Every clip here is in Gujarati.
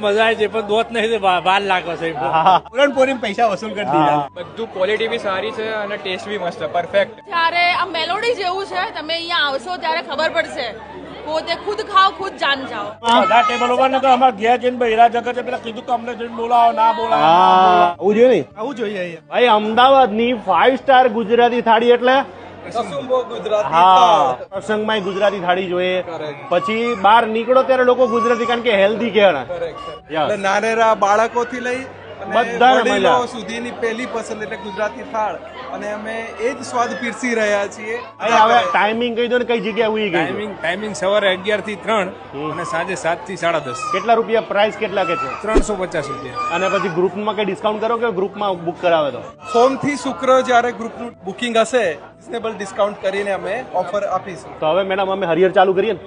મજા આવે છે પણ દોત નહીં 12 લાખ હશે પૂરણપોરી પૈસા વસૂલ કરી દીધા. બધું ક્વોલિટી બી સારી છે અને ટેસ્ટ બી મસ્ત પરફેક્ટ. ત્યારે આ મેલોડી જેવું છે, તમે અહીંયા આવશો ત્યારે ખબર પડશે. પોતે ખુદ ખાઓ ખુદ જાન જાઓ. બધા ટેબલ ઉપર ને તો અમાર ઘેર જઈને બૈરા જગત છે પેલા કીધું કે અમને જઈને બોલાવો ના બોલાવો. આવું જોઈએ ને આવું જોઈએ અહીંયા. ભાઈ અમદાવાદ ની 5 સ્ટાર ગુજરાતી થાળી એટલે હા પ્રસંગમાં ગુજરાતી થાળી જોઈએ. પછી બહાર નીકળો ત્યારે લોકો ગુજરાતી કારણ કે હેલ્ધી કહેવાય. એટલે નાનેરા બાળકોથી લઈ બધાને વડીલો મજા. સુધીની પહેલી પસંદ એટલે ગુજરાતી થાળ અને અમે એ જ સ્વાદ પીરસી રહ્યા છીએ. હવે ટાઈમિંગ કહી દો ને કઈ જગ્યાએ ઉઈ ગઈ ટાઈમિંગ સવારે 11 થી 3 અને સાંજે 7 થી 10:30. કેટલા રૂપિયા પ્રાઇસ કેટલા કે છે 350 રૂપિયા. અને પછી ગ્રુપમાં કઈ ડિસ્કાઉન્ટ કરો કે ગ્રુપમાં બુક કરાવે તો સોમથી શુક્ર જ્યારે ગ્રુપનું બુકિંગ હશે રિઝનેબલ ડિસ્કાઉન્ટ કરીને અમે ઓફર આપીશું. તો હવે મેડમ અમે હરિયર ચાલુ કરીએ ને.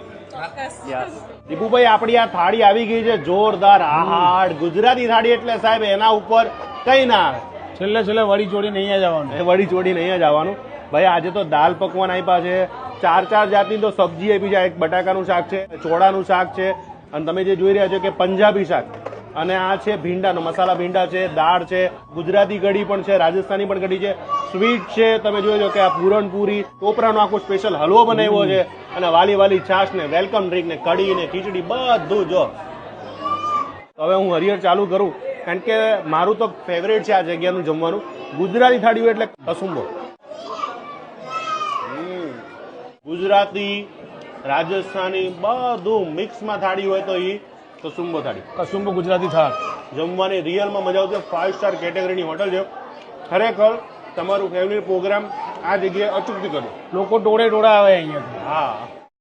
દીપુભાઈ આપણી આ થાળી આવી ગઈ છે જોરદાર. આહાડ ગુજરાતી થાળી એટલે સાહેબ એના ઉપર કઈ ના આવે. છેલ્લે વળી જોડીને અહીંયા જવાનું. એ વડી ચોડીને અહીંયા જવાનું. ભાઈ આજે તો દાલ પકવાન આપ્યા છે, 4 જાતની તો સબ્જી આપી છે. એક બટાકાનું શાક છે, ચોળાનું શાક છે, અને તમે જે જોઈ રહ્યા છો કે પંજાબી શાક, અને આ છે ભીંડાનો મસાલા ભીંડા છે, દાળ છે, ગુજરાતી કઢી પણ છે, રાજસ્થાની પણ કઢી છે, સ્વીટ છે. તમે જોજો કે આ પૂરણપૂરી, ટોપરાનો આખો સ્પેશિયલ હલવો બનાવ્યો છે, અને વાલી છાશ ને વેલકમ ડ્રિંક ને કઢી ને ખીચડી બધું જો. હવે હું હરિયર ચાલુ કરું કારણ કે મારું તો ફેવરેટ છે આ જગ્યાનું જમવાનું. ગુજરાતી થાળી એટલે કસુંબો. ગુજરાતી રાજસ્થાની બધું મિક્સમાં થાળી હોય તો એ કસુંબો થાળી. કસુંબો ગુજરાતી થાળ જમવાની રિયલમાં મજા આવશે. 5 સ્ટાર કેટેગરીની હોટલ છે. ખરેખર તમારું ફેમિલી પ્રોગ્રામ આ જગ્યાએ અચૂકથી કરો. લોકો ટોળે આવે અહીંયા. હા